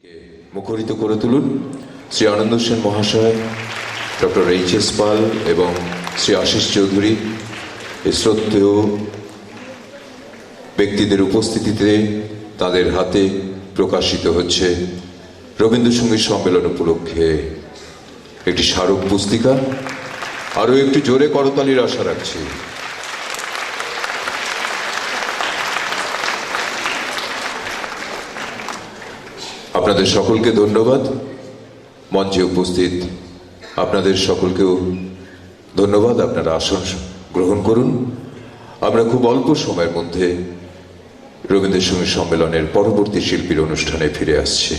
মুখরিত করে তুলুন শ্রী আনন্দ সেন মহাশয়, ডক্টর এইচ.এস. পাল এবং শ্রী আশিস চৌধুরী। এই শ্রদ্ধেয় ব্যক্তিদের উপস্থিতিতে তাদের হাতে প্রকাশিত হচ্ছে রবীন্দ্রসঙ্গীত সম্মেলন উপলক্ষে একটি স্মারক পুস্তিকা। আরও একটু জোরে করতালির আশা রাখছি। আপনাদের সকলকে ধন্যবাদ। মঞ্চে উপস্থিত আপনাদের সকলকেও ধন্যবাদ। আপনারা আসন গ্রহণ করুন। আমরা খুব অল্প সময়ের মধ্যে রবীন্দ্রসঙ্গীত সম্মেলনের পরবর্তী শিল্পীর অনুষ্ঠানে ফিরে আসছি।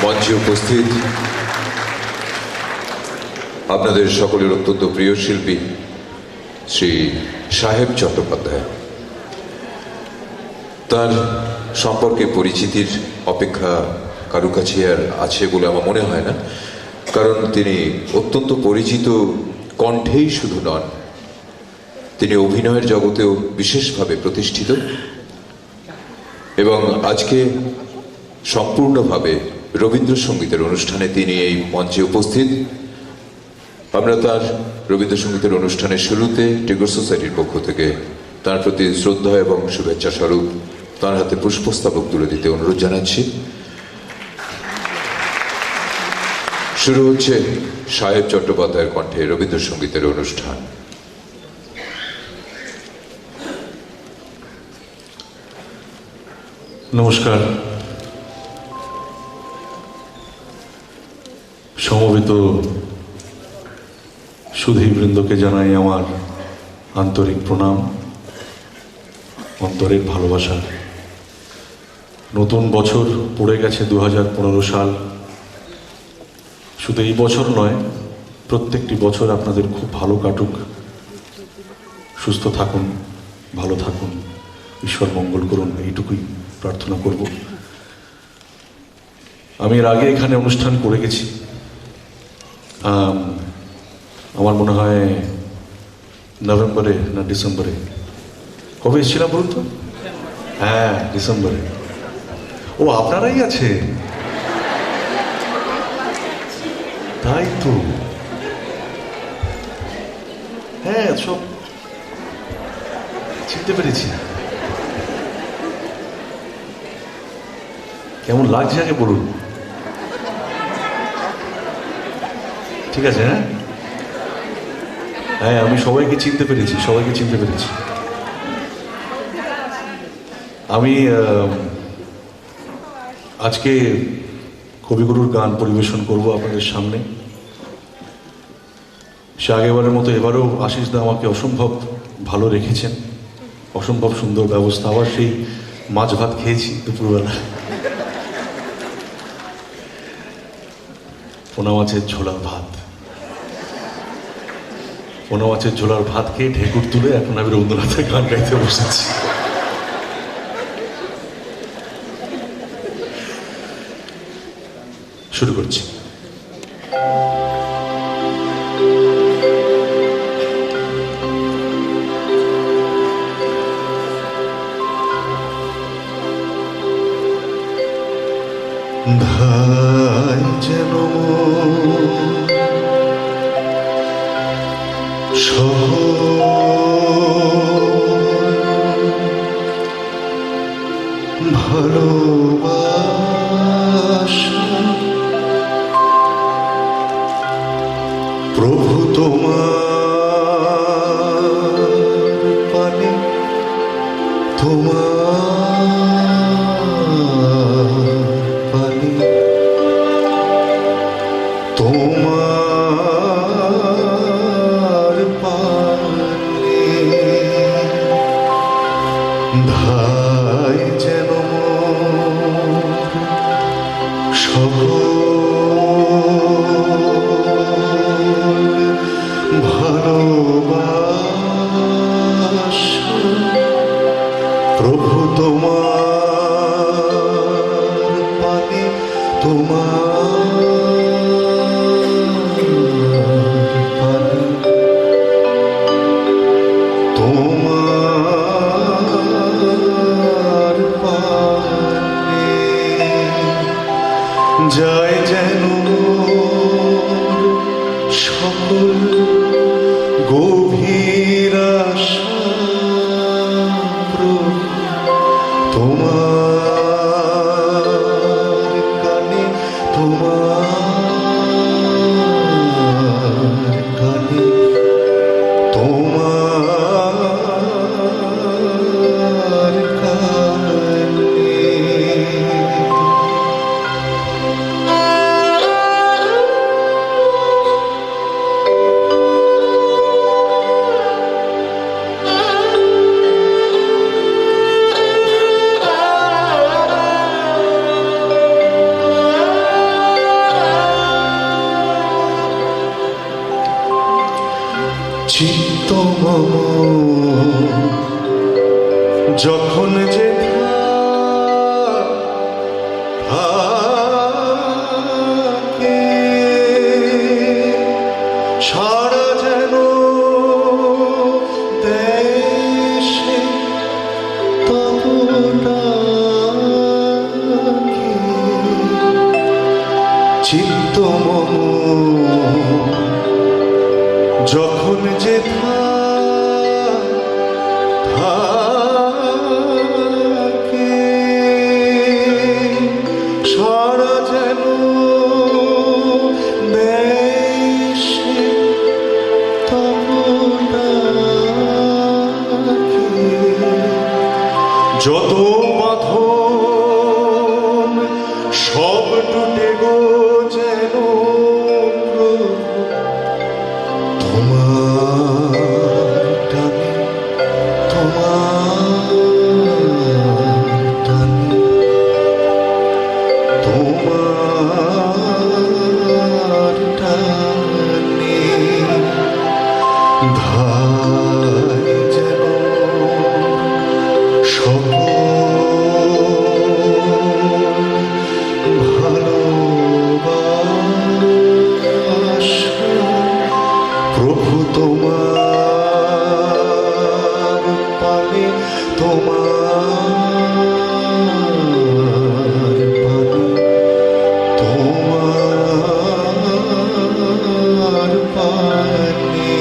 মঞ্চে উপস্থিত আপনাদের সকলের অত্যন্ত প্রিয় শিল্পী শ্রী সাহেব চট্টোপাধ্যায়। তার সম্পর্কে পরিচিতির অপেক্ষা কারো কাছে আর আছে বলে আমার মনে হয় না, কারণ তিনি অত্যন্ত পরিচিত কণ্ঠেই শুধু নন, তিনি অভিনয়ের জগতেও বিশেষভাবে প্রতিষ্ঠিত। এবং আজকে সম্পূর্ণভাবে রবীন্দ্রসঙ্গীতের অনুষ্ঠানে তিনি এই মঞ্চে উপস্থিত। আমরা তার রবীন্দ্রসঙ্গীতের অনুষ্ঠানের শুরুতে টেগোর সোসাইটির পক্ষ থেকে তার প্রতি শ্রদ্ধা এবং শুভেচ্ছা স্বরূপ তার হাতে পুষ্পস্তবক তুলে দিতে অনুরোধ জানাচ্ছি। শুরু হচ্ছে সাহেব চট্টোপাধ্যায়ের কণ্ঠে রবীন্দ্রসঙ্গীতের অনুষ্ঠান। নমস্কার। সমবেত সুধীবৃন্দকে জানাই আমার আন্তরিক প্রণাম, অন্তরের ভালোবাসা। নতুন বছর পড়ে গেছে 2015 সাল। শুধু এই বছর নয়, প্রত্যেকটি বছর আপনাদের খুব ভালো কাটুক, সুস্থ থাকুন, ভালো থাকুন, ঈশ্বর মঙ্গল করুন, এইটুকুই প্রার্থনা করব। আমি এর আগে এখানে অনুষ্ঠান করে গেছি, আমার মনে হয় নভেম্বরে না ডিসেম্বরে, কবে এসেছিলাম বলুন তো? হ্যাঁ, ডিসেম্বরে। ও, আপনারাই আছে, তাই তো। হ্যাঁ, সব চিনতে পেরেছি। কেমন লাগছে আগে বলুন। ঠিক আছে। হ্যাঁ হ্যাঁ, আমি সবাইকে চিনতে পেরেছি, সবাইকে চিনতে পেরেছি। আমি আজকে কবিগুরুর গান পরিবেশন করব আপনাদের সামনে। সে আগেবারের মতো এবারেও আশিস দা আমাকে অসম্ভব ভালো রেখেছেন, অসম্ভব সুন্দর ব্যবস্থা। আবার সেই মাছ ভাত খেয়েছি দুপুরবেলা, পোনা মাছের ঝোলার ভাত। পোনা মাছের ঝোলার ভাত খেয়ে ঢেকুর তুলে এখন আমি রবীন্দ্রনাথের গান গাইতে বসেছি। শুরু করছি। ধাই যেন ভালোবাসা, প্রভু তোমার পানে, তোমার পানে, তোমার পানে ধাই যেন সকল ভালোবাসা, প্রভু তোমার মম যখন যে থাকে সারা যেন দেশে তবু ডাকে চিত্ত মম যখন যে থাকে সারা যেন দেশে তবু ডাকে যত বাঁধন সব টুটে গো যেন প্রভু তোমার টানে তোমার টানে তোমার টানে ধাই যেন ভালোবাসা প্রভু তোমার পানে তোমার পানে তোমার পানে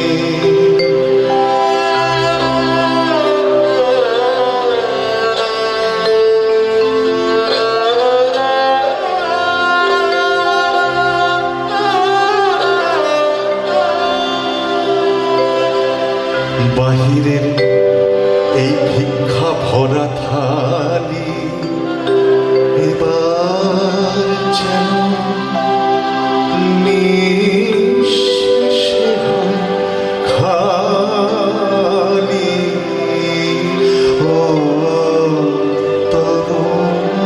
বাহিরের এই ভিক্ষা ভরা থালি এবার যেন নিঃশেষে হয় খালি ও তরুণ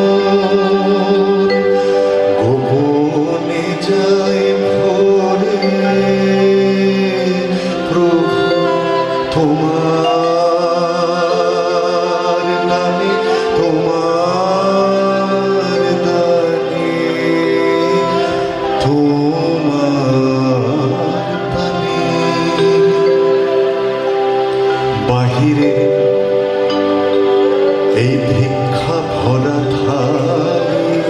গোপনে যায় ভরে প্রভু তোমার দানে তোমার দানে তোমার দানে বাহিরে এই ভিক্ষা ভরা থালি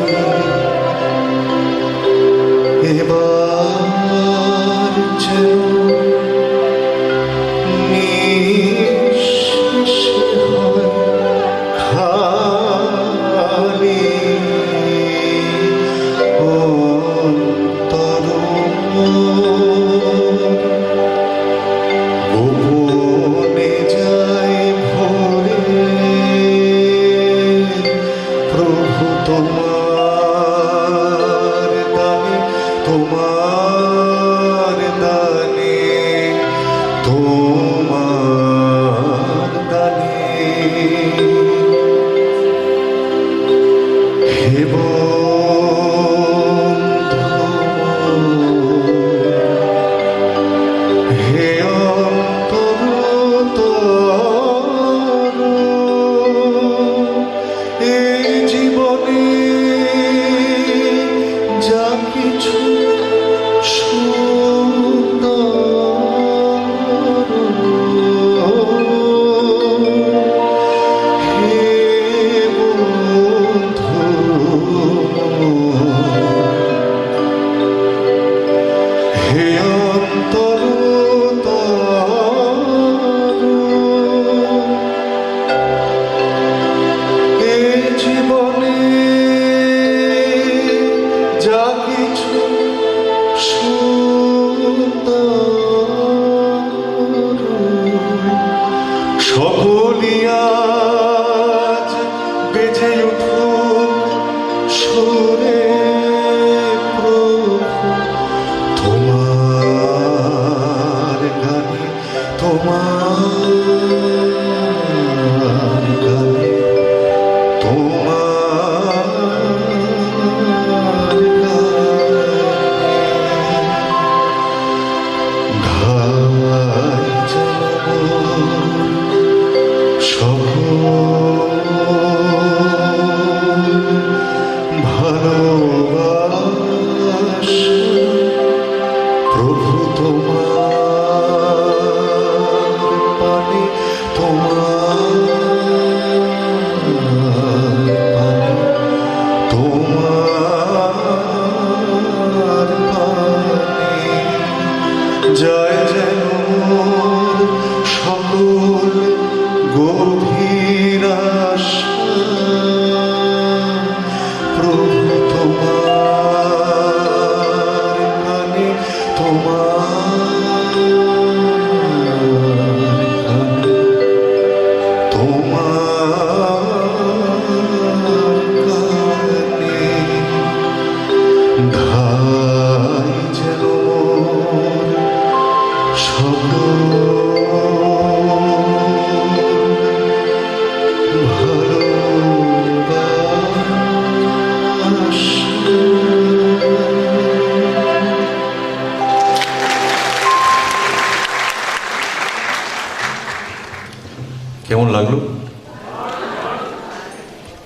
এবার যেন নিঃশেষে হয় খালি গোপনে যায় ভরে প্রভু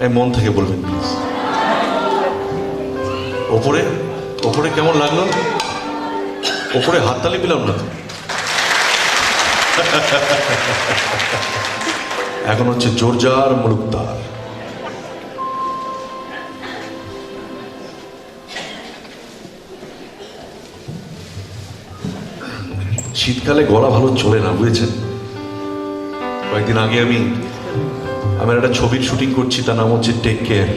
এই মন থেকে বলবেন প্লিজ। ওপরে ওপরে কেমন লাগলো? ওপরে হাততালি পেলাম না তো। এখন হচ্ছে জোরজার মুলুকদার। শীতকালে গলা ভালো চলে না, বুঝেছেন? কয়েকদিন আগে আমার একটা ছবির শুটিং করছি, তার নাম হচ্ছে টেক কেয়ার।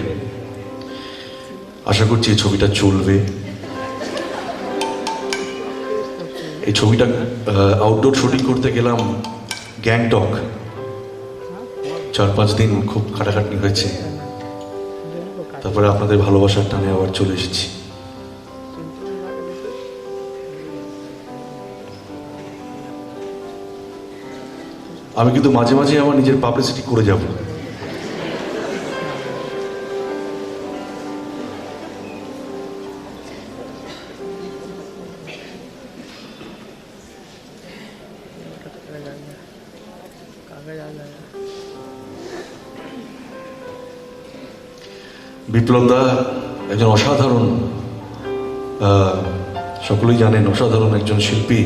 আশা করছি এই ছবিটা চলবে। এই ছবিটা আউটডোর শুটিং করতে গেলাম গ্যাংটক। 4-5 দিন খুব খাটাখাটনি হয়েছে, তারপরে আপনাদের ভালোবাসার টানে আবার চলে এসেছি। আমি কিন্তু মাঝে মাঝে আমার নিজের পাবলিসিটি করে যাব। বিপ্লব দা একজন অসাধারণ, সকলেই জানেন, অসাধারণ একজন শিল্পী।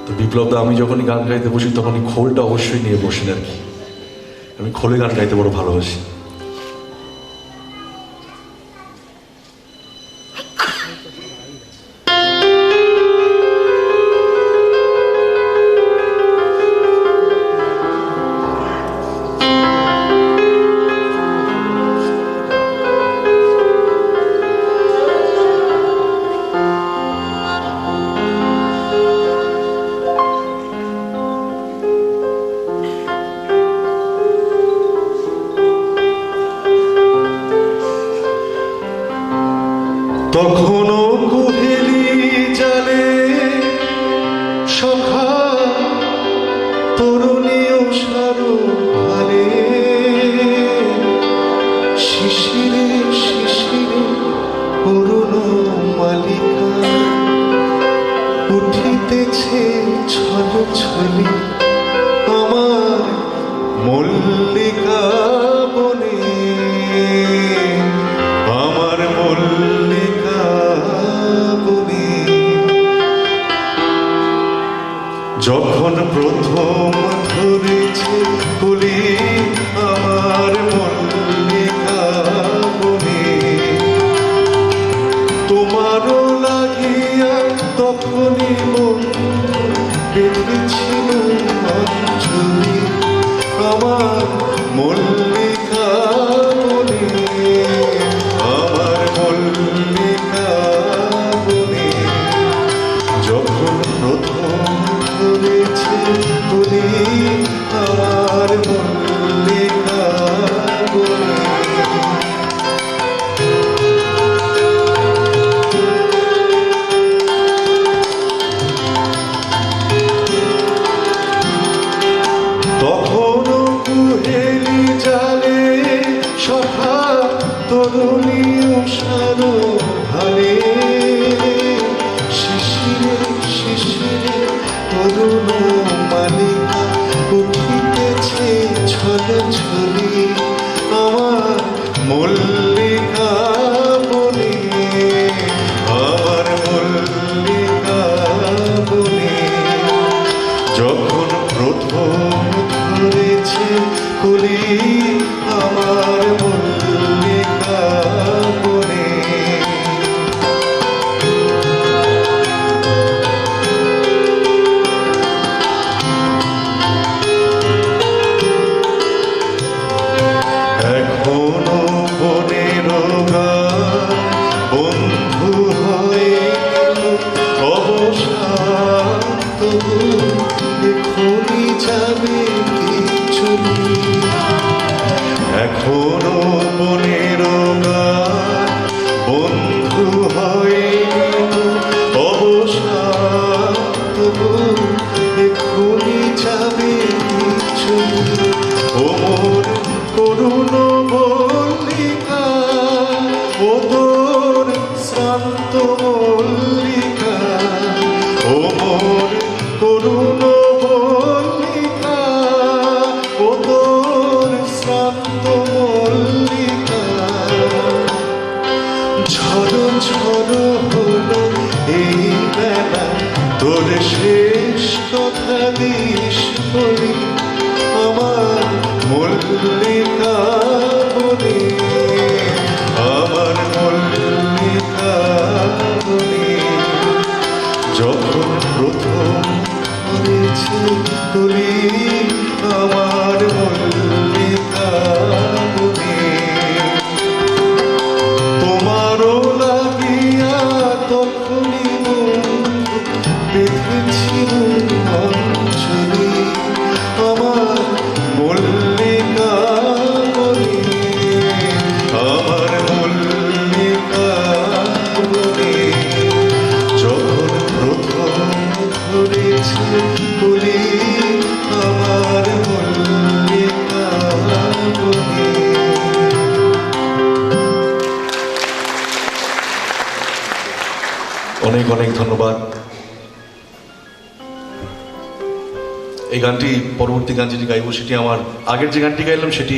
তো বিপ্লব দা আমি যখনই গান গাইতে বসি তখনই খোলটা অবশ্যই নিয়ে বসেন আর কি। আমি খোলে গান গাইতে বড় ভালোবাসি। তখনও কুহেলি জালে সখা তরুণীয় সারো ভালে, শিশিরে শিশিরে অরুণ মালিকা উঠিতেছে ছল ছলি আমার মল্লিকা বনে, আমার মল্লিকা বনে। যখন প্রথম ধরেছে কলি আমার মল্লিকা বনে, তোমারও লাগিয়া তখনই মন বেঁধেছিল অঞ্জলি আমার মল্লিকা বনে, আমার মল্লিকা বনে। যখন প্রথম ধরেছে কলি আমার মল্লিকা বনে। তখনও কুহেলি জালে সখা তরুণীয় সারো ভালে, শিশিরে শিশিরে তরুণ মালিকা উঠিতেছে ছল ছলি আমার মল্লিকা বনে, আমার মল্লিকা বনে। যখন প্রথম ধরেছে কলি আমার মল্লিকা বনে। এখনো বনের গান বন্ধু হয়ে অবসাদ তবু এখনই যাবে কিছু। এখনো বনের গান বন্ধু হয়ে অবসাদ তবু এখনই যাবে কিছু। ওমর করুণ মল্লিকা ও তোর শ্রান্ত মল্লিকা, ওমর করুণ মল্লিকা ও তোর শ্রান্ত মল্লিকা। বেলা তোর শেষ কথা দিস বলি আমার মল্লিকা বলি আমার মল্লিকা বলি যখন প্রথম হয়েছে তুলি আমার মল্লিকা বলি তোমারও লাগিয়া তখনই দেখেছি অঞ্চলি আমার মল্লিকা বলি আমার মল্লিকা বলি যখন প্রথম ধরেছে বলি আমার মল্লিকা বলি। অনেক অনেক ধন্যবাদ। এই গানটি, পরবর্তী গান যেটি গাইব সেটি আমার আগের যে গানটি গাইলাম সেটি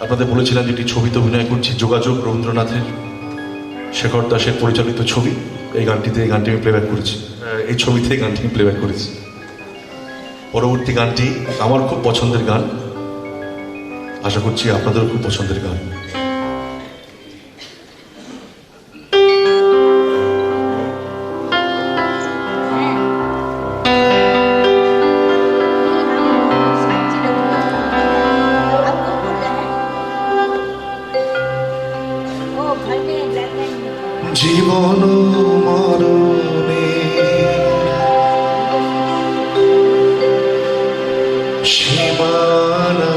আপনাদের বলেছিলাম যেটি ছবিতে অভিনয় করছি, যোগাযোগ, রবীন্দ্রনাথের, শেখর দাসের পরিচালিত ছবি। এই গানটিতে এই গানটি আমি প্লেব্যাক করেছি, এই ছবিতে এই গানটি আমি প্লেব্যাক করেছি। পরবর্তী গানটি আমার খুব পছন্দের গান, আশা করছি আপনাদেরও খুব পছন্দের গান। জীবন মরণে সীমানা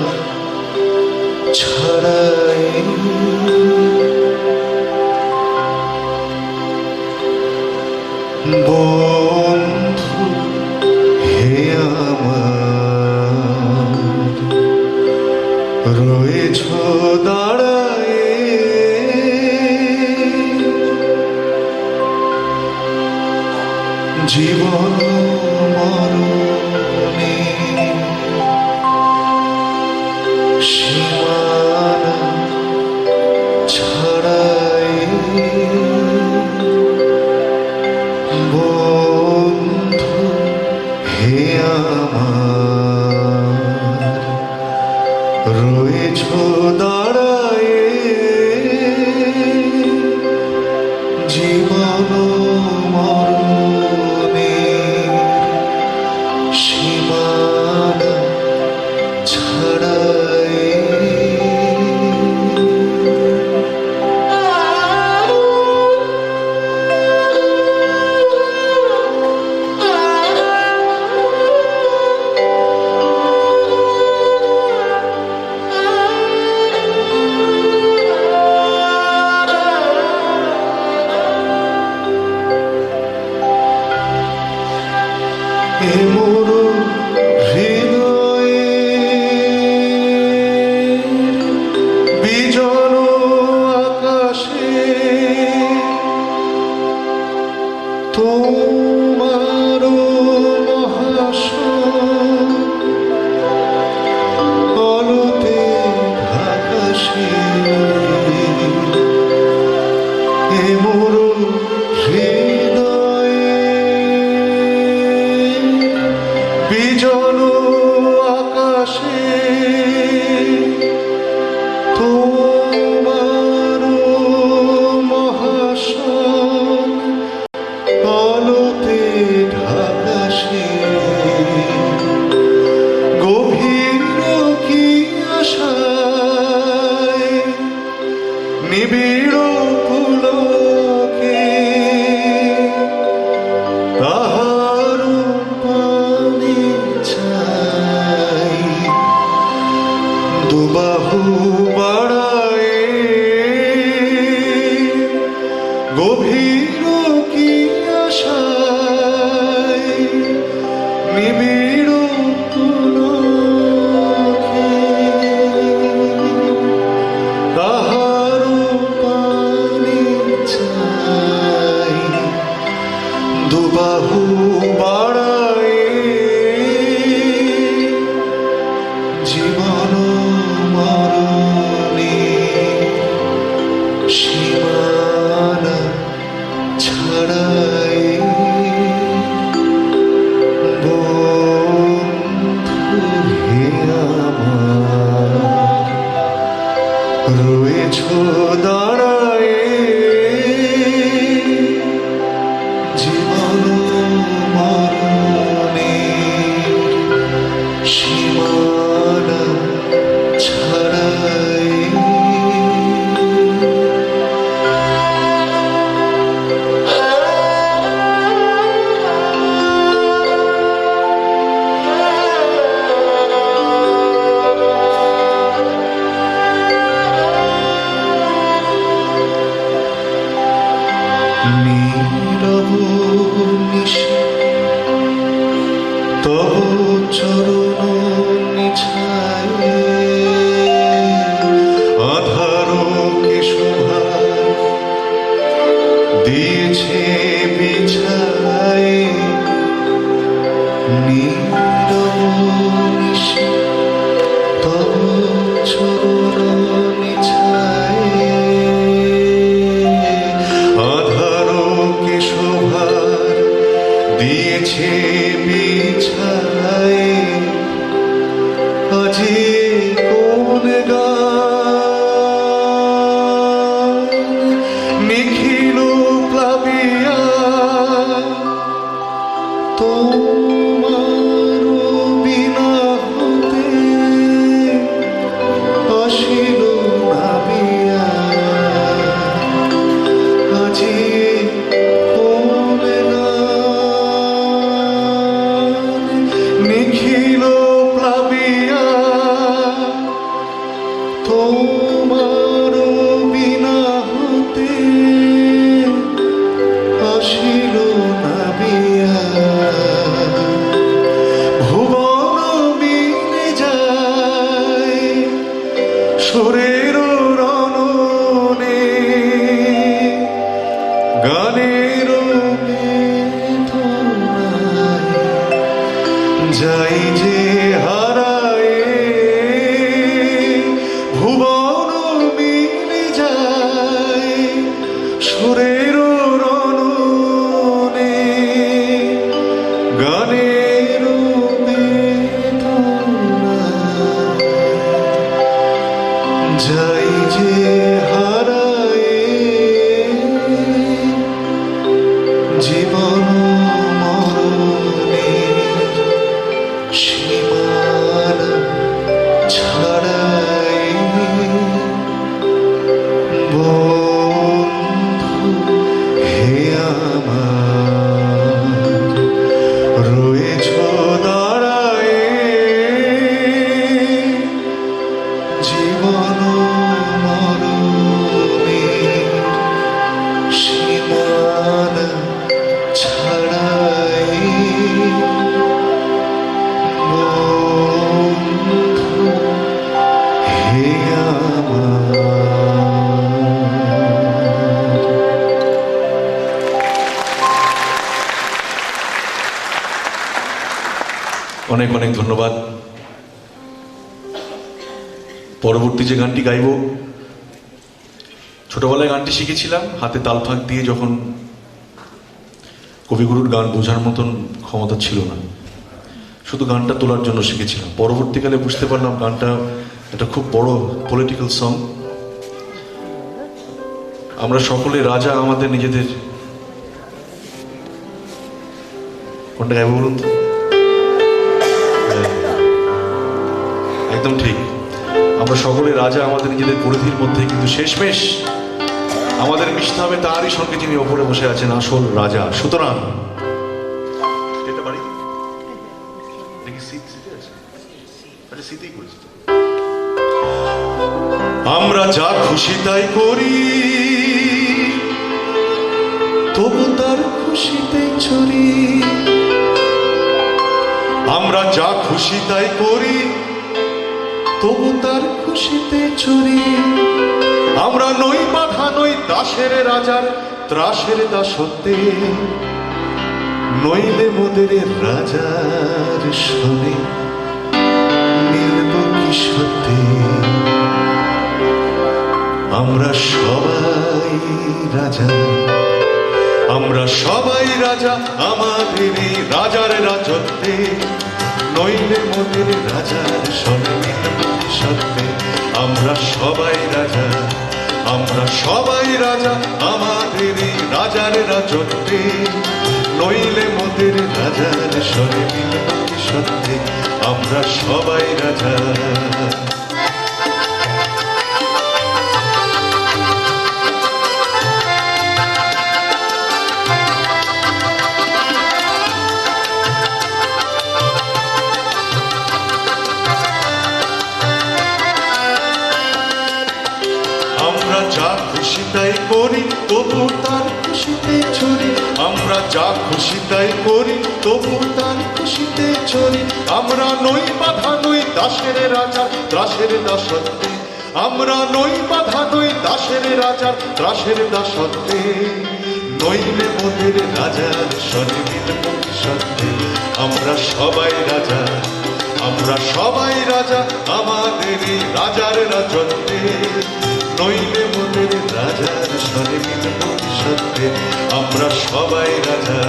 ছাড়াই বন্ধু হে আমার রয়েছ দাঁড়ায় জীবন মরণে সীমানা ছাড়াই বন্ধু হে আমার রয়েছ দাঁড়ায় জীবন মরণে সীমানা ছাড়াই মোর হৃদয়ে বিজন আকাশে তোমার মহাশয় আলোতে ঢাকাশে মোর বিজন আকাশে তোমার মহাশয় আলোতে ঢাকাশে গভীর কি আশায় নিবিড় পুলকে তাহার পানি চাই দুবাহু বাড়ায় গভীর কি আশায় নিবিড় পুলকে তাহার পানি রয়েছ দাঁড়ায়ে জীবন মরণের সীমানা ছাড়াই নীরব নিশি তব চরণ নিছায়ে আধারকে শোভা দিয়েছে বিছায়ে নীরব নিশি তব চরণ নিছায়ে আধারকে শোভার দিয়েছে বিছায়ে আজি কোন গান নিখিল প্লাবিয়া তোমার বিনা হতে আসিল নাবিয়া আজি কোন গান নিখিল প্লাবিয়া তোমার বিনা হতে আসিল নাবিয়া ভুবন মিলে যায় সুরের রণনে গানের বেদনায় যাই যে হারায়ে ভুবন মিলে যায় সুরের রণনে গানের বেদনায় যাই যে হারায়ে জীবন মরণের সীমানা ছাড়াই বন্ধু হে আমার রয়েছ দাঁড়ায়ে জীবন মরণের সীমানা ছাড়াই বন্ধু হে আমার অনেক অনেক ধন্যবাদ। পরবর্তী যে গানটি গাইব, ছোটবেলায় গানটি শিখেছিলাম হাতে তাল ফাঁক দিয়ে, যখন কবিগুরুর গান বোঝার মতন ক্ষমতা ছিল না, শুধু গানটা তোলার জন্য শিখেছিলাম। পরবর্তীকালে বুঝতে পারলাম গানটা একটা খুব বড় পলিটিক্যাল সং। আমরা সকলে রাজা আমাদের নিজেদের, কোনটা গাইব বলুন তো? একদম ঠিক, আমরা সকলে রাজা আমাদের নিজেদের পরিধির মধ্যে, কিন্তু শেষমেশ আমাদের মিশতে হবে তারই সঙ্গে যিনি ওপরে বসে আছেন, আসল রাজা। সুতরাং এটা বাড়ি দেখি সিটে আছে, আচ্ছা সিটেই করেছি। আমরা যা খুশি তাই করি, তবু তার খুশিতে চড়ি। আমরা যা খুশি তাই করি, তবু তার খুশিতে চড়ি। আমরা নই বাধা, নই দাসের রাজার ত্রাসের দাসত্বে, নইলে মোদের রাজার সনে মিলব কি সত্যি। আমরা সবাই রাজা, আমরা সবাই রাজা আমাদের এই রাজার রাজত্বে, নইলে মোদের রাজার সনে মিলব ভবিষ্যতে আমরা সবাই রাজা, আমরা সবাই রাজা আমাদের এই রাজার রাজত্বে, নইলে মোদের রাজার সরে মিলব কি সত্যে আমরা সবাই রাজা। আমরা যা খুশি তাই করি তবু তার খুশিতে চলি, আমরা যা খুশি তাই করি তবু তার খুশিতে চলি। আমরা নই বাধা নই দাসের রাজা ত্রাসের দাসত্বে, আমরা নই বাধা নই দাসের রাজা ত্রাসের দাসত্বে, নইলে মোদের রাজার সরে মিলব কি সত্যে আমরা সবাই রাজা, আমরা সবাই রাজা আমাদের এই রাজার রাজত্বে, নইলে মোদের রাজার সরে মিলব কি সত্যে আমরা সবাই রাজা।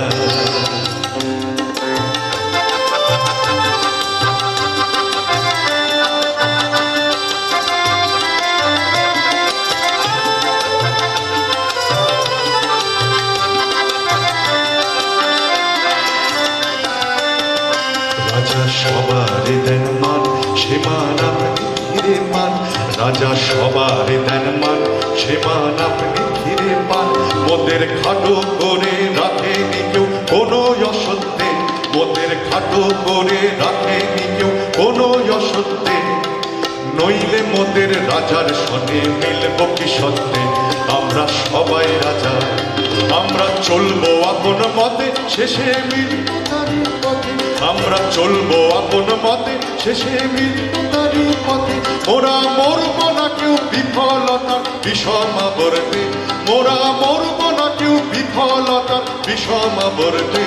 রাজা সবার দেন মান সে মান আপনি ফিরে পান, রাজা সবার দেন মান সে মান আপনি ফিরে পান। মোদের খাটো করে রাখেনি কেউ কোনো অসত্যে, মোদের খাটো করে রাখেনি কেউ কোনো অসত্যে, নইলে মোদের রাজার সনে মিলব কি সত্যে আমরা সবাই রাজা। আমরা চলবো আপন মতে শেষে মিলব তারই পথে, আমরা চলবো আপন মতে শেষে মিলব তারই পথে। মোরা মরব না কেউ বিফলতার বিষমাবর্তে, মোরা মরব না কেউ বিফলতার বিষমাবর্তে,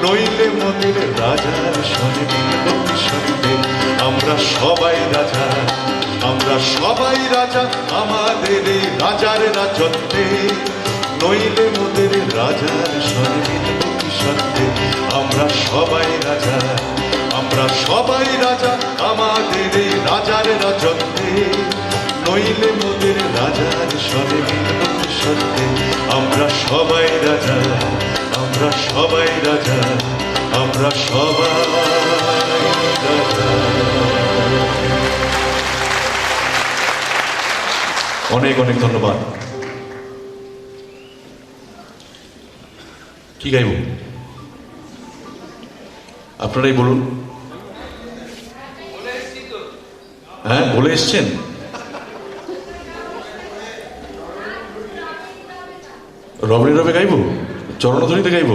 নইলে মোদের রাজার সনে মিলব কি সত্যে আমরা সবাই রাজা, আমরা সবাই রাজা আমাদের এই রাজার রাজত্বে, নইলে মোদের রাজার সনে মিলব কি সত্যে আমরা সবাই রাজা, আমরা সবাই রাজা আমাদের এই রাজার রাজত্বে, নইলে মোদের রাজার সনে মিলব কি সত্যে আমরা সবাই রাজা, আমরা সবাই রাজা, আমরা সবাই রাজা। অনেক অনেক ধন্যবাদ। কি গাইব আপনারাই বলুন। হ্যাঁ বলে এসছেন, রবনে রবে গাইব, চরণধ্বনিতে গাইব।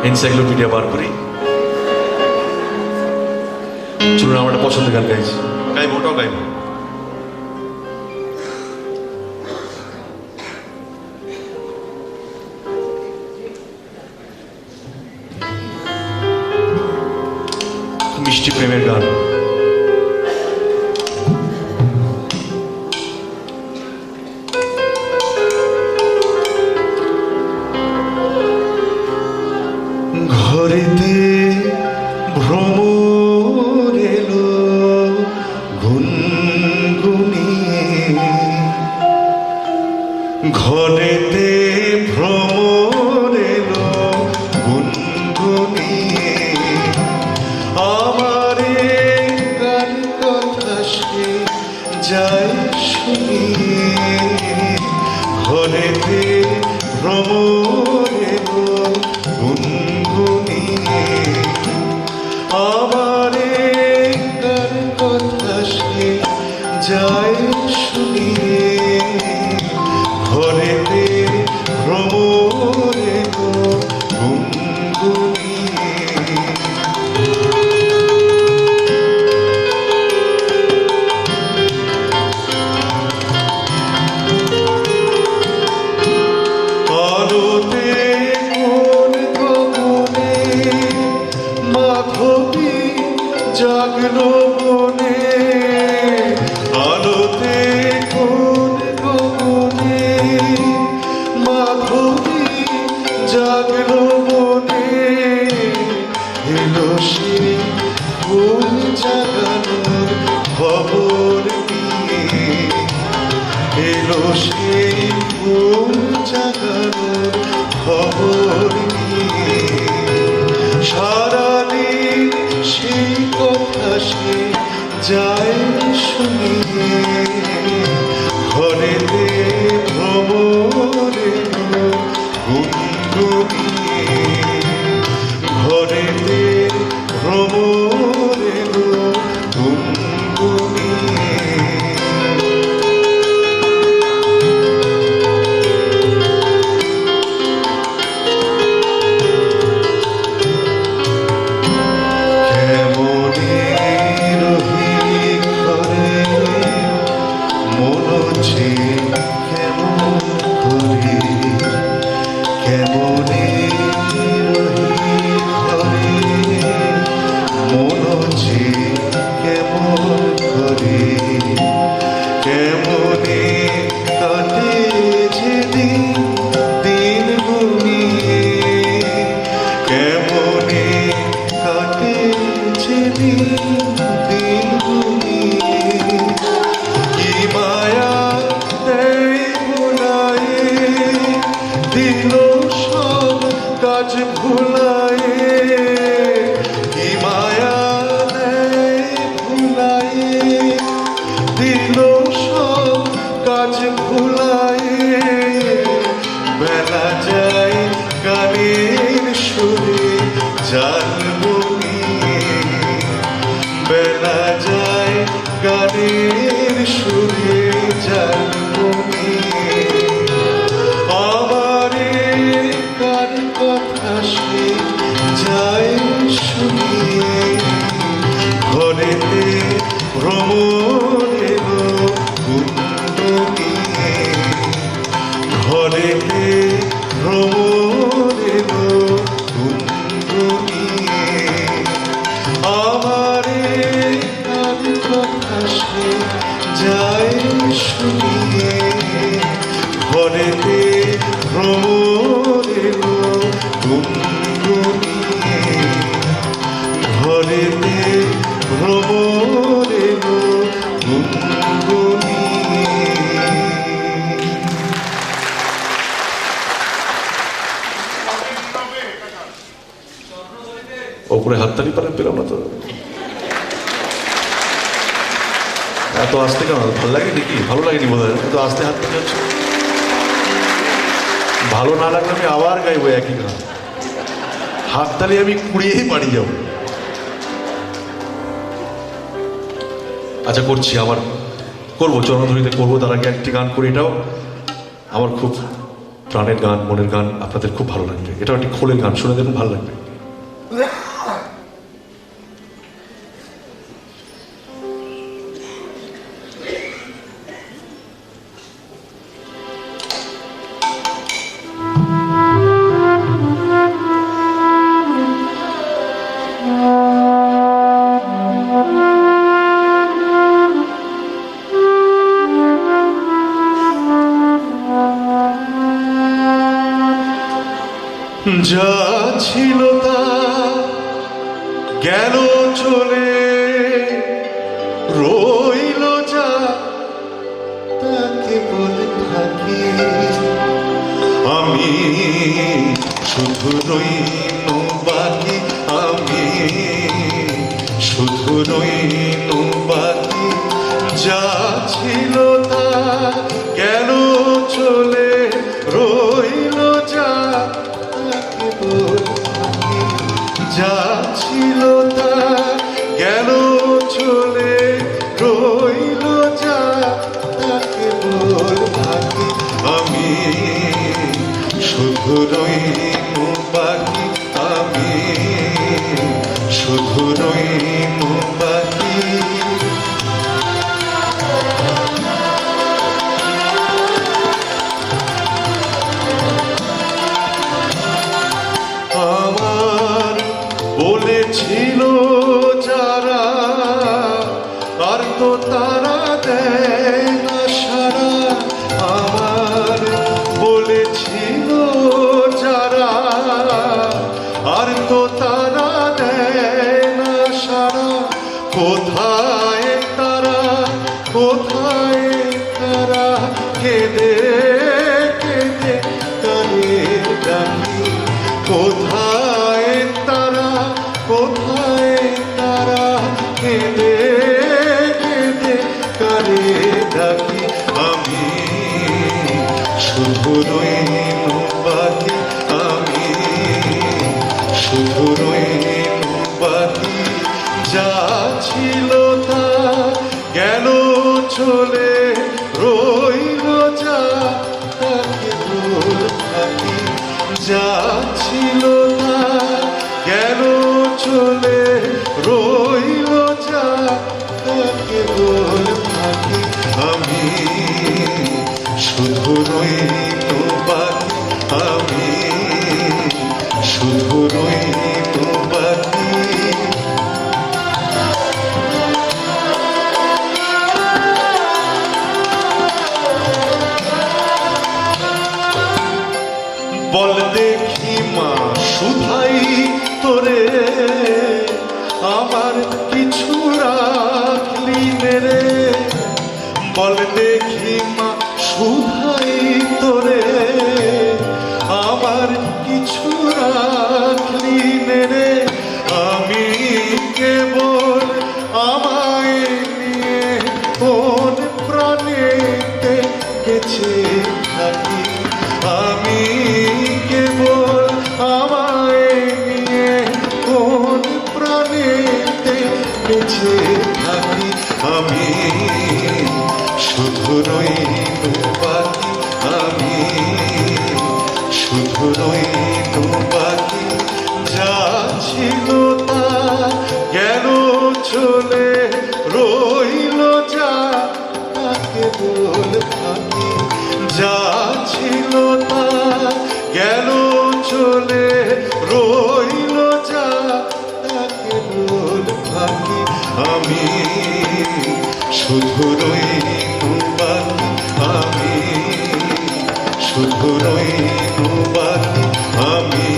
এনসাইক্লোপিডিয়া বার করি, চলুন আমার একটা পছন্দের গান গাইছি, গাইব ওটাও গাইব। মিষ্টি প্রেমের গান। ঘরেতে ভ্রমর এলো গুনগুনিয়ে, ঘরেতে ভ্রমর এলো গুনগুনিয়ে, আমারে গান কথা সে যায় শুনিয়ে, ঘরেতে ভ্রমর এলো গুনগুনিয়ে, আমারে গান কথা সে যায় শুনিয়ে, ঘরেতে ভ্রমর এলো গুনগুনিয়ে। আলোতে কোন গগনে মাধবী জাগলো বনে, এলো সেই ভুল জাগানোর খবর নিয়ে সারাদিন সেই কথা সে যায় শুনিয়ে ঘরেতে ভ্রমরে গুনগুনিয়ে ঘরেতে ভ্রমরে গুনগুনিয়ে কেমনে কাটে যে দিন গুনিয়ে কেমনে কাটে যে দিন গুনিয়ে কি মায়া দেয় ভুলায়ে দিল সব কাজ ভুলায়ে কি মায়া দেয় ভুলায়ে দিল সব কাজ ভুলায়ে বেলা যায় গানের সুরে জানবো নিয়ে বেলা যায় গানের সুরে জানবো নিয়ে আমারে কার কথা সে যায় শুনিয়ে ঘরেতে ভ্রমরে গুনগুনিয়ে ঘরেতে ভ্রমরে গুনগুনিয়ে আমারে কার কথা সে যায় শুনিয়ে ঘরেতে ভ্রমরে গুনগুনিয়ে ঘরেতে ভ্রমরে গুনগুনিয়ে ওপরে হাততালি পারেন পেলাম না তো এত আসতে কেন ভালো লাগে নাকি ভালো লাগেনি বোধ হয় এত আসতে হাততালি হচ্ছে ভালো না লাগলে আমি আবার গাইবো একই গান হাততালি আমি কুড়িয়েই বাড়ি যাবো আচ্ছা করছি আমার করবো চরণধরিতে করবো তার আগে একটি গান করি এটাও আমার খুব প্রাণের গান মনের গান আপনাদের খুব ভালো লাগবে এটাও একটি খোলের গান শুনে দেখুন ভালো লাগবে যা ছিল তা গেল চলে রইল যা তাকে বলে থাকি আমি শুধু রইনু বাকি আমি শুধু রইনু বাকি যা ছিল তা গেল চলে রইল যা যা ছিল তা গেল চলে রইল যা তাকে বল থাকি আমি শুধু রইনু বাকি কোথায় তারা, কোথায় তারা, কেঁদে কেঁদে কারে ডাকি আমি, শুধু রইনু বাকি আমি, শুধু রইনু বাকি। যা ছিল তা গেল চলে, রইল যা তাকে ভুল থাকি। যা ছিল তা গেল চলে, রইল যা তাকে ভুল থাকি আমি, শুধু রইনু বাকি আমি, শুধু রইনু বাকি। বল দেখি মা সুধাই তোরে, আমার কিছু রাখলি রে। বল দেখি মা সুধাই তোরে, আমার কিছু রাখলি রে। আমি কেবল আমায় নিয়ে কোন প্রাণেতে গেছে থাকি। আমি কেবল আমায় নিয়ে কোন প্রাণেতে বেঁচে থাকি আমি, শুধু রইনু বাকি আমি, শুধু রইনু বাকি। যা ছিল তা গেল চলে, রইল যা তাকে বল থাকি। যা ছিল তা গেল চলে, রইল যা তাকে বল থাকি আমি, শুধু রইনু বাকি আমি, শুধু রইনু বাকি আমি,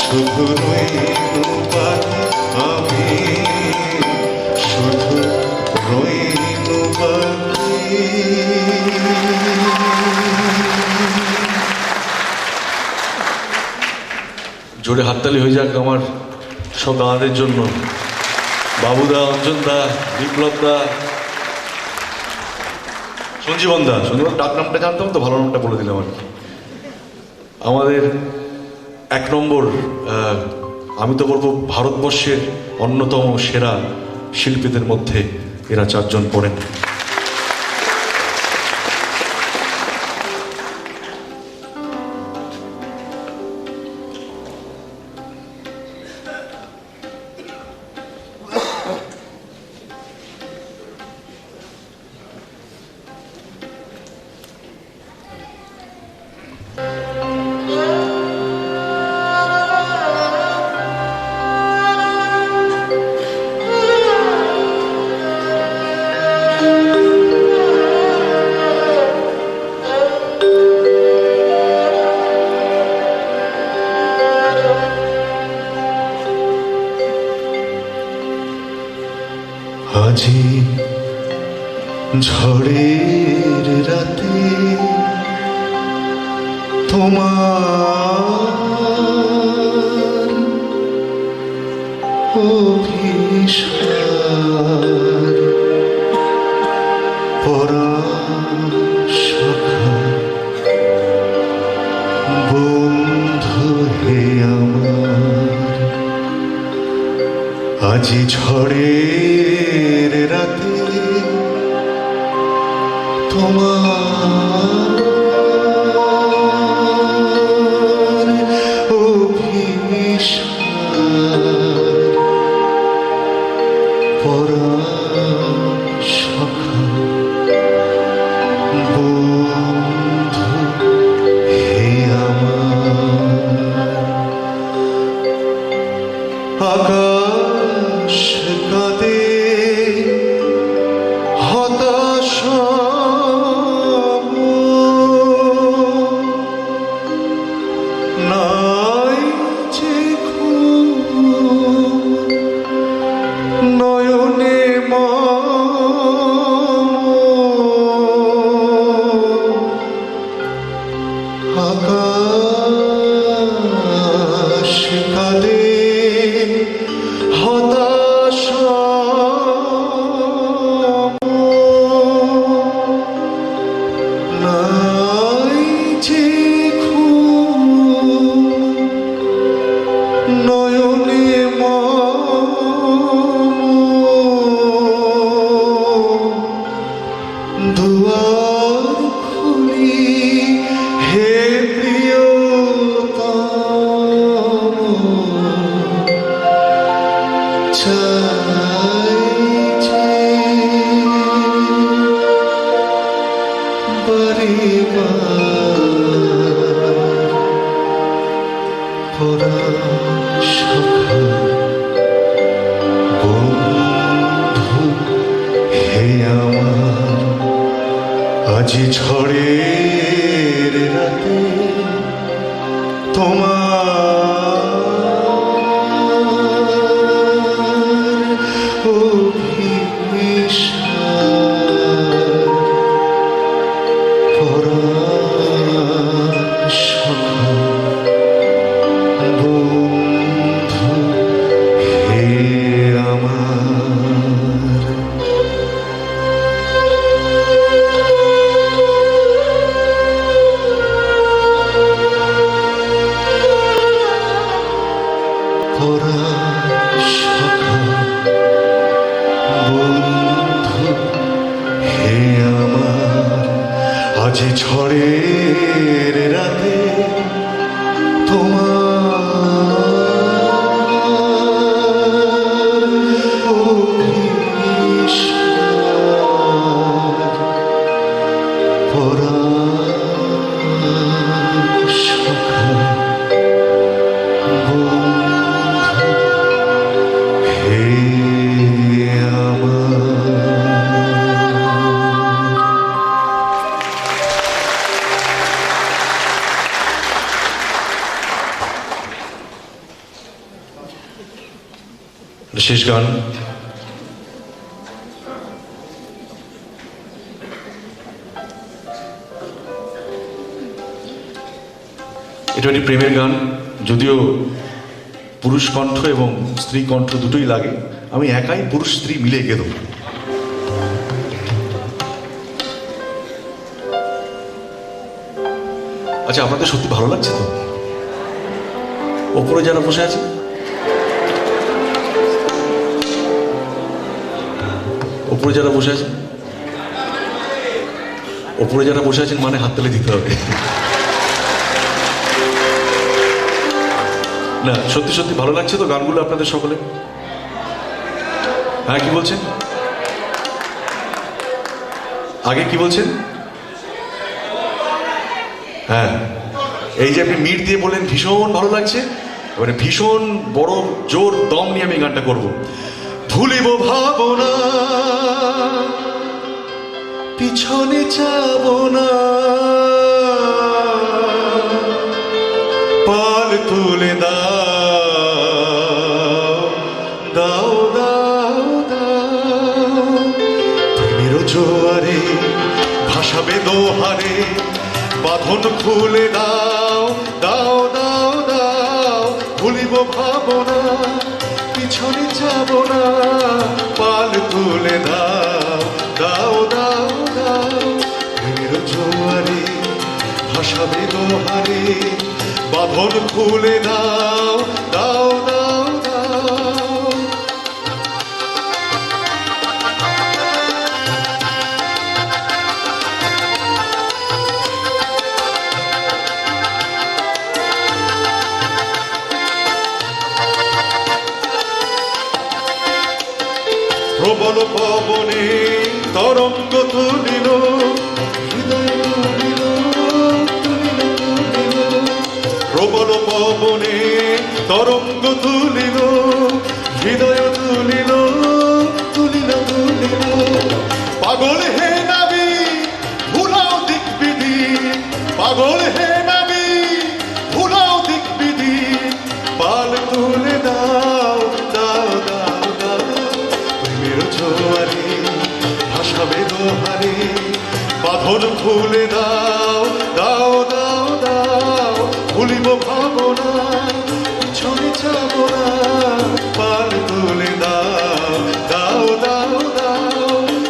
শুধু রইনু বাকি আমি, শুধু রইনু বাকি। জোরে হাততালি হয়ে যাক আমার সব দাদাদের জন্য। বাবুদা, অঞ্জন দা, বিপ্লব দা, সঞ্জীবন দা। সঞ্জীবন ডাক নামটা জানতাম তো, ভালো নামটা বলে দিলাম আর কি। আমাদের এক নম্বর, আমি তো বলবো ভারতবর্ষের অন্যতম সেরা শিল্পীদের মধ্যে এরা চারজন পড়েন। আজি ঝড়ের রাতে তোমার অভিসার পরাশখা বন্ধু হে আমার, আজি ঝড়ের রাতে তোমার অভিসার পরাশখা বন্ধু হে আমার। আকাশ কাঁদে হতাশা দুয়ার খুলি হে প্রিয়তম, চাইছে বারিবার পরাণ সখা বন্ধু হে আমার, আজি ঝড়ের রাতে তোমার অভিসার পরাণ সখা বন্ধু হে আমার। পরাণ সখা বন্ধু হে আমার, আজি ঝড়ের রাতে তোমার অভিসার পরাণ সখা বন্ধু হে আমার। শেষ গান এটা একটি প্রেমের গান, যদিও পুরুষ কণ্ঠ এবং স্ত্রী কণ্ঠ দুটোই লাগে, আমি একাই পুরুষ স্ত্রী মিলে গেল। আচ্ছা, আপনাদের সত্যি ভালো লাগছে তো? ওপরে যারা বসে আছে, ওপরে যারা বসে আছেন, ওপরে যারা বসে আছেন মানে হাততালি দিতে হবে। না, সত্যি সত্যি ভালো লাগছে তো গানগুলো আপনাদের সকলে? হ্যাঁ, কি বলছেন? আগে কি বলছেন? হ্যাঁ, এই যে আপনি মিট দিয়ে বললেন ভীষণ ভালো লাগছে, এবারে ভীষণ বড় জোর দম নিয়ে আমি গানটা করব। ভুলিব ভাবনা, পিছনে যাব না, পাল তুলে দাও, দাও দাও দাও, প্রেমের জোয়ারে ভাসাবে দোহারে, বাঁধন খুলে দাও, দাও দাও দাও, ভুলিব ভাবনা, পিছনে যাব না, পাল তুলে দাও, দাও দাও দাও, প্রেমের জোয়ারে ভাসাবে দোহারে, বাঁধন খুলে দাও, দাও দাও দাও। প্রবল পবনে তরঙ্গ তুলিল, হৃদয় তুলিল, তুলিল তুলিল, প্রবল পবনে তরঙ্গ তুলিল, হৃদয় তুলিল, তুলিল তুলিল, পাগল হে নাবি ভুলাও দিক বিধি, পাগল হে নাবি ভুলাও দিক বিধি, পাল তুলে দাও, দাও দাও দাও, প্রেমের জোয়ারে ভাসাবে দোহারে, বাঁধন খুলে দাও, দাও দাও দাও, ভুলিব ভাবনা, পিছনে যাব না, পাল তুলে দাও, দাও দাও দাও,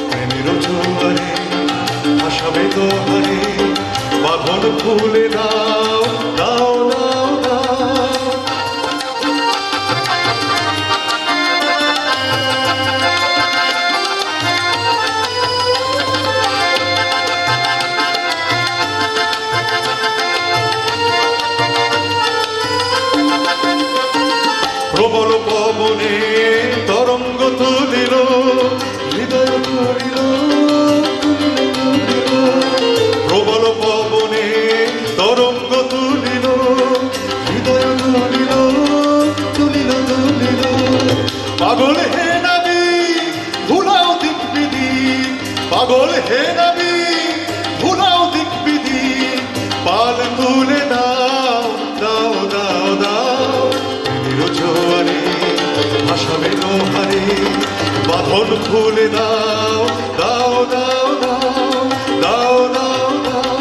প্রেমের জোয়ারে ভাসাবে দোহারে, বাঁধন খুলে দাও, দাও দাও দাও। মন খুলে দাও দাও দাও দাও দাও দাও দাও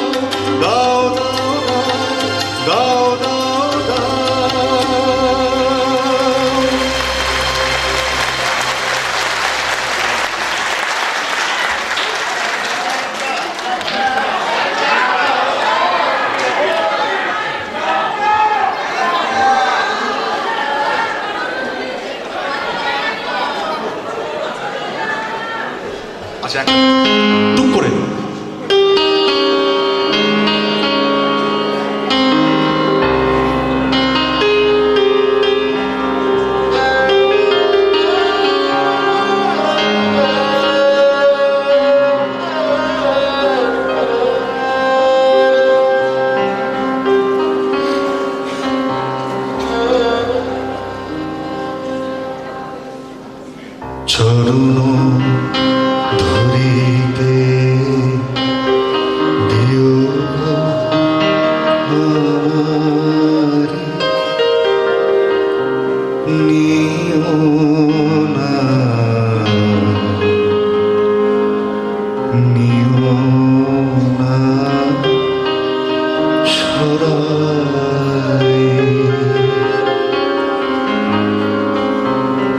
দাও দাও দাও দাও। আচ্ছা টুক করে চরণ ধরিতে দিও আমারে, নিও না নিও না সরাই।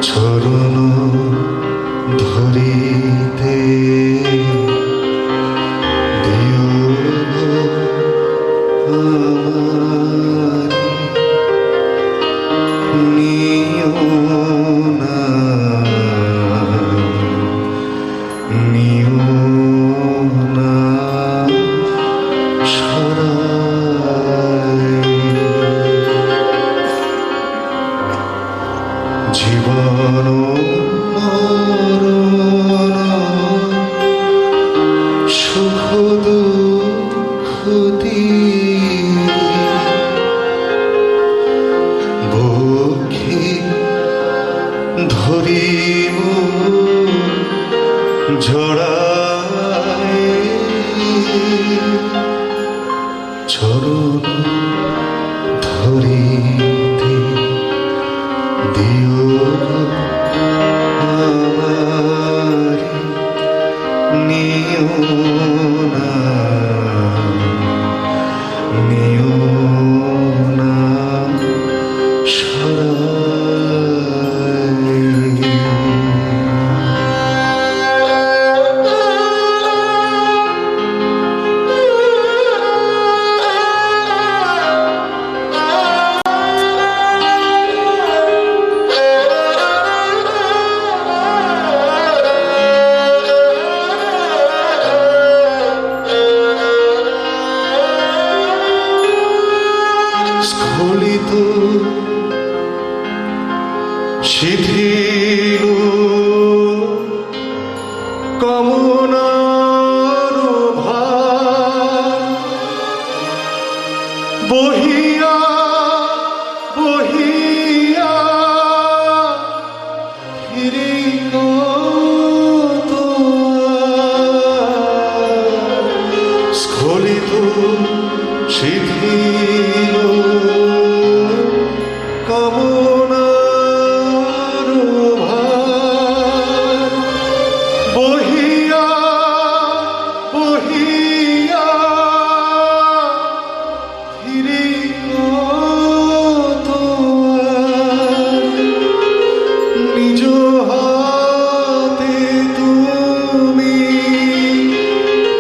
চরণ ধরিতে দিও আমারে, নিও না নিও না সরাই। জীবন সুখ দুঃখ বক্ষে ধরিব জড়ায়। চরণ ধরিতে দিও আমারে, নিও না নিও না সরাই। স্খলিত শিথিল কামনার ভার, বহিয়া বহিয়া ফিরি কত স্খলিত শিথিল কামনার ভার, বহিয়া বহিয়া ফিরি কত নিজ হাতে তুমি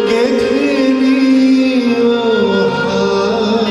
গেঁথে নিও হার।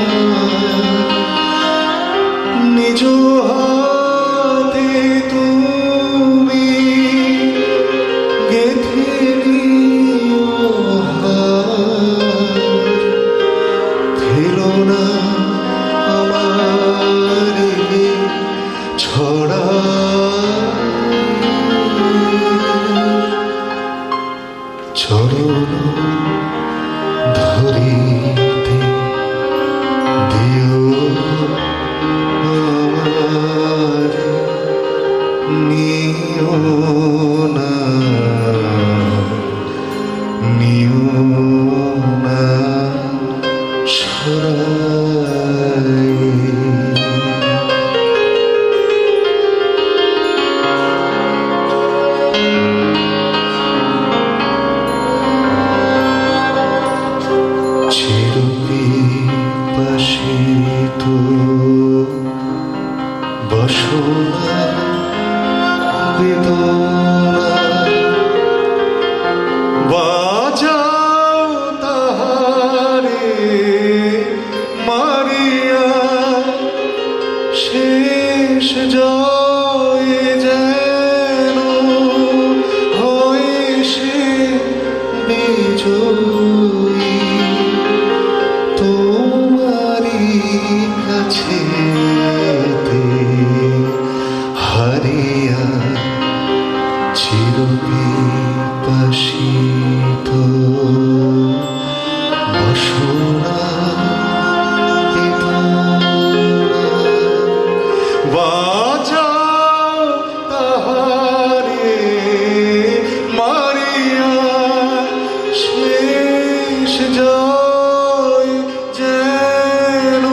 যায় যেন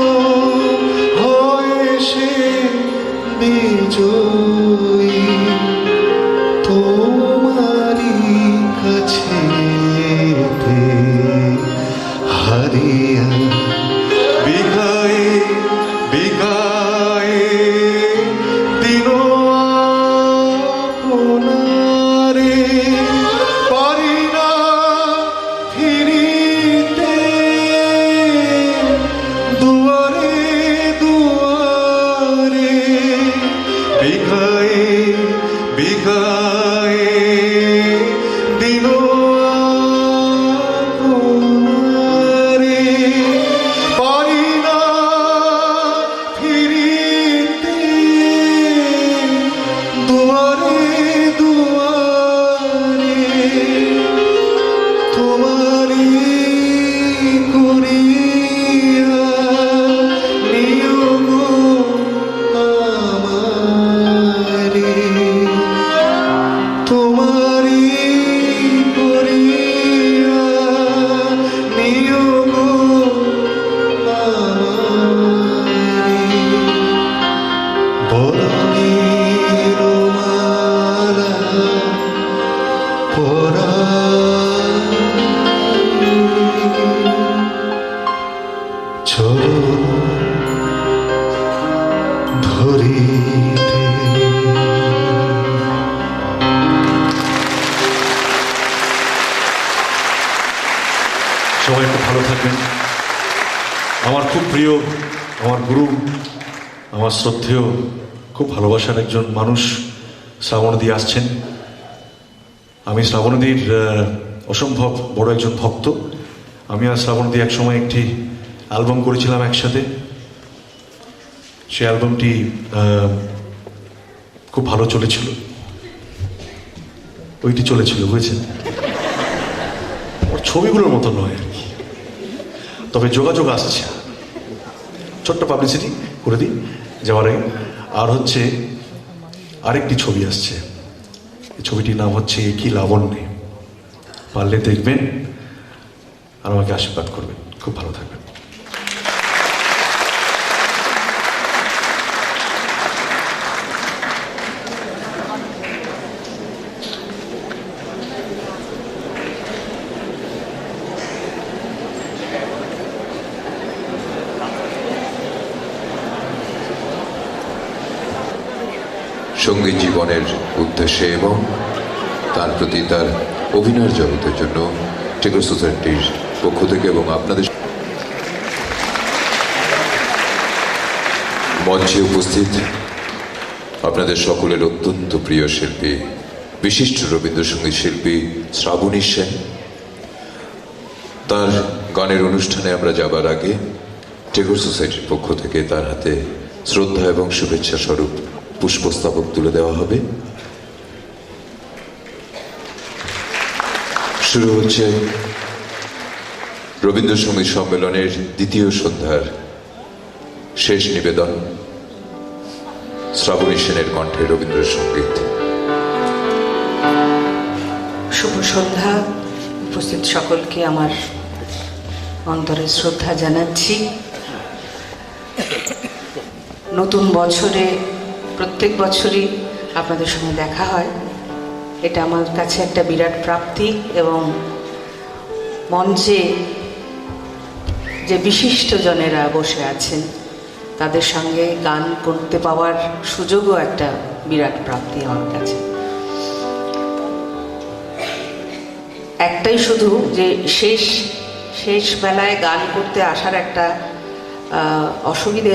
হয় সে বিজয়ী তোমারই কাছে হারিয়া বিঘায়ে বিঘায়ে দিন আপনারে পারি না ফিরিতে দুয়ারে দুয়ারে বিঘায়ে বিঘায়ে দিন আপনারে পারি না ফিরিতে দুয়ারে দুয়ারে তোমারি করিয়া নিয়ম আমারে তোমারি করিয়া নিয়ম আমারে বরণের মালা পরাই চরণ ধরিতে সবাই খুব ভালো থাকবেন। আমার খুব প্রিয়, আমার গুরু, আমার শ্রদ্ধেয়, খুব ভালোবাসার একজন মানুষ শ্রাবণী আসছেন। আমি শ্রাবণীর অসম্ভব বড় একজন ভক্ত। আমি আর শ্রাবণী একসময় একটি অ্যালবাম করেছিলাম একসাথে। সেই অ্যালবামটি খুব ভালো চলেছিল, ওইটি চলেছিল, বুঝেছেন? ওর ছবিগুলোর মতো নয় আর কি, তবে যোগাযোগ আসছে। ছোট্ট পাবলিসিটি করে দিই যাওয়ার আগে। আর হচ্ছে আরেকটি ছবি আসছে, এই ছবিটির নাম হচ্ছে কি লাবণ্যে। পারলে দেখবেন আর আমাকে আশীর্বাদ করবেন। খুব ভালো থাকবেন। সঙ্গীত জীবনের উদ্দেশ্যে এবং তার প্রতি তার অভিনয়ের জগতের জন্য টেগোর সোসাইটির পক্ষ থেকে এবং আপনাদের মঞ্চে উপস্থিত আপনাদের সকলের অত্যন্ত প্রিয় শিল্পী, বিশিষ্ট রবীন্দ্রসঙ্গীত শিল্পী শ্রাবণী সেন। তার গানের অনুষ্ঠানে আমরা যাবার আগে টেগোর সোসাইটির পক্ষ থেকে তার হাতে শ্রদ্ধা এবং শুভেচ্ছা স্বরূপ পুষ্পস্তবক তুলে দেওয়া হবে। শুরু হচ্ছে রবীন্দ্রসঙ্গীত সম্মেলনের দ্বিতীয় সন্ধ্যার শেষ নিবেদন, শ্রাবণী সেনের কণ্ঠে রবীন্দ্রসঙ্গীত। শুভ সন্ধ্যা। উপস্থিত সকলকে আমার অন্তরে শ্রদ্ধা জানাচ্ছি। নতুন বছরে প্রত্যেক বছরই আপনাদের সঙ্গে দেখা হয়, এটা আমার কাছে একটা বিরাট প্রাপ্তি। এবং মঞ্চে যে বিশিষ্টজনেরা বসে আছেন তাদের সঙ্গে গান করতে পাওয়ার সুযোগও একটা বিরাট প্রাপ্তি আমার কাছে। একটাই শুধু যে শেষ বেলায় গান করতে আসার একটা অসুবিধে